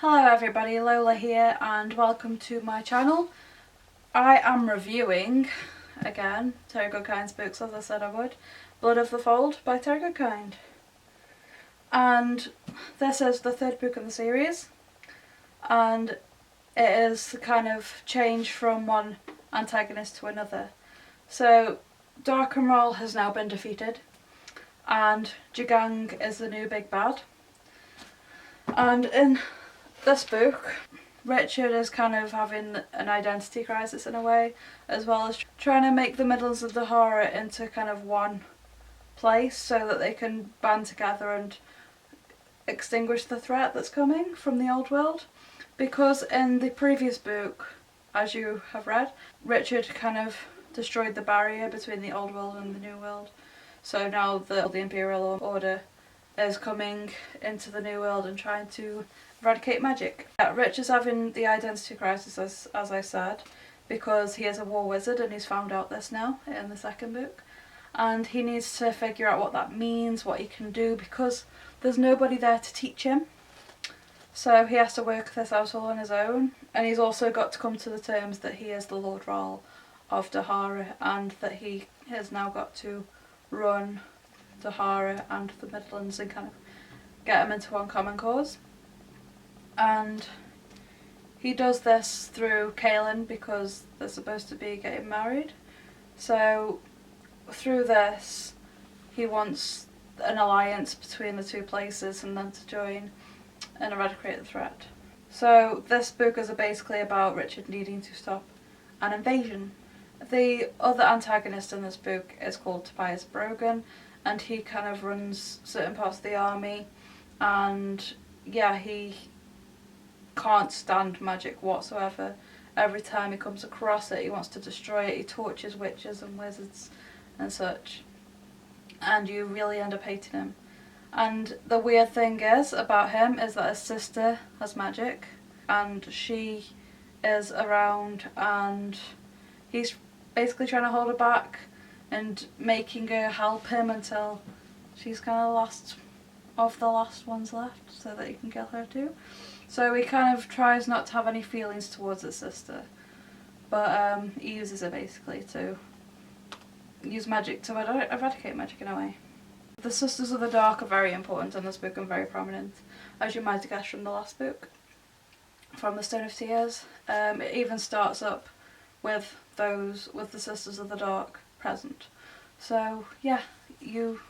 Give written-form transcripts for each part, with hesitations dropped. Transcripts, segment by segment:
Hello everybody, Lola here and welcome to my channel. I am reviewing, again, Terry Goodkind's books as I said I would, Blood of the Fold by Terry Goodkind. And this is the third book in the series, and it is the kind of change from one antagonist to another. So Dark and Roll has now been defeated and Jigang is the new big bad. And in this book, Richard is kind of having an identity crisis in a way, as well as trying to make the Midlands of Dahara into kind of one place so that they can band together and extinguish the threat that's coming from the old world. Because in the previous book, as you have read, Richard kind of destroyed the barrier between the old world and the new world. So now the Imperial Order is coming into the new world and trying to eradicate magic. Richard's having the identity crisis as I said, because he is a war wizard and he's found out this now in the second book. And he needs to figure out what that means, what he can do, because there's nobody there to teach him. So he has to work this out all on his own. And he's also got to come to the terms that he is the Lord Rahl of Dahara and that he has now got to run Dahara and the Midlands and kind of get them into one common cause. And he does this through Kaelin because they're supposed to be getting married. So through this he wants an alliance between the two places and them to join and eradicate the threat. So this book is basically about Richard needing to stop an invasion. The other antagonist in this book is called Tobias Brogan, and he kind of runs certain parts of the army, and yeah, he can't stand magic whatsoever. Every time he comes across it he wants to destroy it. He tortures witches and wizards and such, and you really end up hating him. And the weird thing is about him is that his sister has magic and she is around, and he's basically trying to hold her back and making her help him until she's kind of the last ones left so that he can kill her too. So he kind of tries not to have any feelings towards his sister, but he uses her basically to use magic to eradicate magic in a way. The Sisters of the Dark are very important in this book and very prominent, as you might have guessed from the last book, from the Stone of Tears. It even starts up with the Sisters of the Dark present. So yeah, you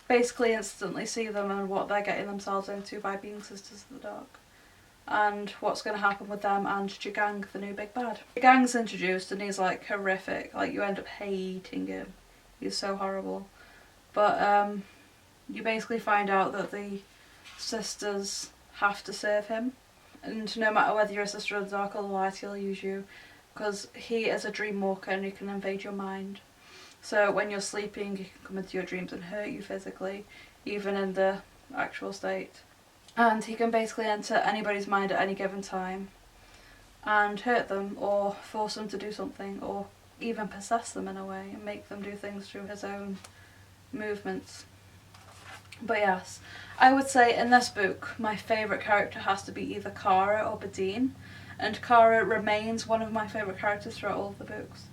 basically instantly see them and what they're getting themselves into by being Sisters of the Dark, and what's going to happen with them and Jigang, the new big bad. Jigang's introduced and he's like horrific, like you end up hating him. He's so horrible. But you basically find out that the sisters have to serve him, and no matter whether you're a Sister of the Dark or the Light, he'll use you, because he is a dream walker and he can invade your mind. So when you're sleeping he can come into your dreams and hurt you physically, even in the actual state. And he can basically enter anybody's mind at any given time and hurt them or force them to do something, or even possess them in a way and make them do things through his own movements. But yes, I would say in this book my favourite character has to be either Kara or Badine, and Kara remains one of my favourite characters throughout all of the books.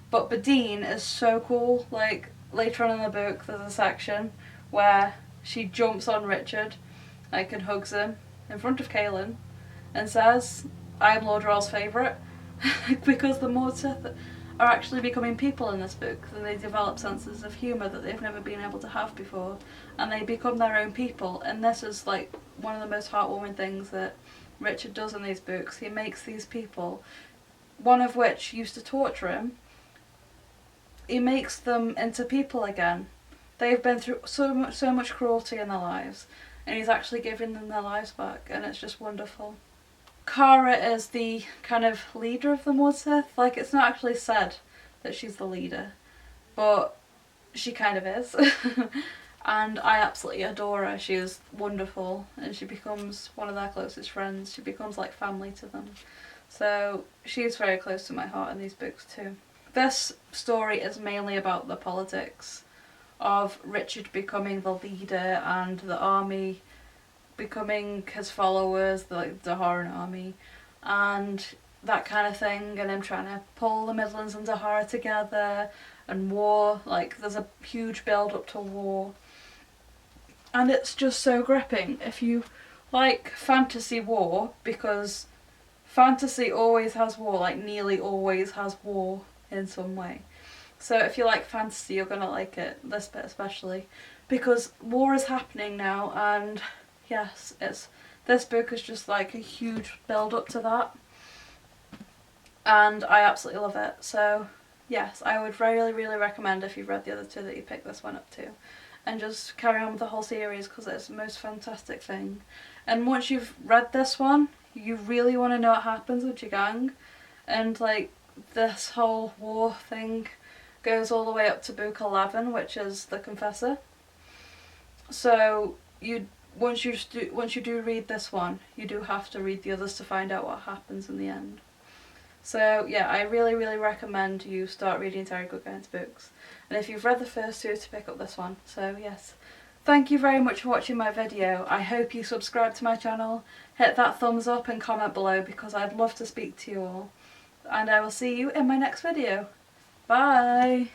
But Badine is so cool. Like later on in the book there's a section where she jumps on Richard and hugs him in front of Kaelin and says, "I'm Lord Rahl's favourite," because the Mordseth are actually becoming people in this book, and they develop senses of humour that they've never been able to have before, and they become their own people. And this is like one of the most heartwarming things that Richard does in these books. He makes these people, one of which used to torture him, he makes them into people again. They've been through so much cruelty in their lives, and he's actually giving them their lives back, and it's just wonderful. Kara is the kind of leader of the Mordseth. Like, it's not actually said that she's the leader, but she kind of is. And I absolutely adore her. She is wonderful, and she becomes one of their closest friends. She becomes like family to them. So she's very close to my heart in these books too. This story is mainly about the politics of Richard becoming the leader and the army becoming his followers, like the Zaharan army, and that kind of thing, and him trying to pull the Midlands and Zahara together, and war, like there's a huge build up to war. And it's just so gripping if you like fantasy war, because fantasy always has war, like nearly always has war in some way. So if you like fantasy, you're gonna like it, this bit especially, because war is happening now, and yes, this book is just like a huge build up to that, and I absolutely love it. So yes, I would really recommend, if you've read the other two, that you pick this one up too, and just carry on with the whole series, because it's the most fantastic thing. And once you've read this one, you really want to know what happens with your gang, and like this whole war thing goes all the way up to book 11, which is The Confessor. So once you do read this one, you do have to read the others to find out what happens in the end. So yeah, I really recommend you start reading Terry Goodkind's books, and if you've read the first two, to pick up this one. So yes, thank you very much for watching my video. I hope you subscribe to my channel, hit that thumbs up and comment below, because I'd love to speak to you all. And I will see you in my next video. Bye!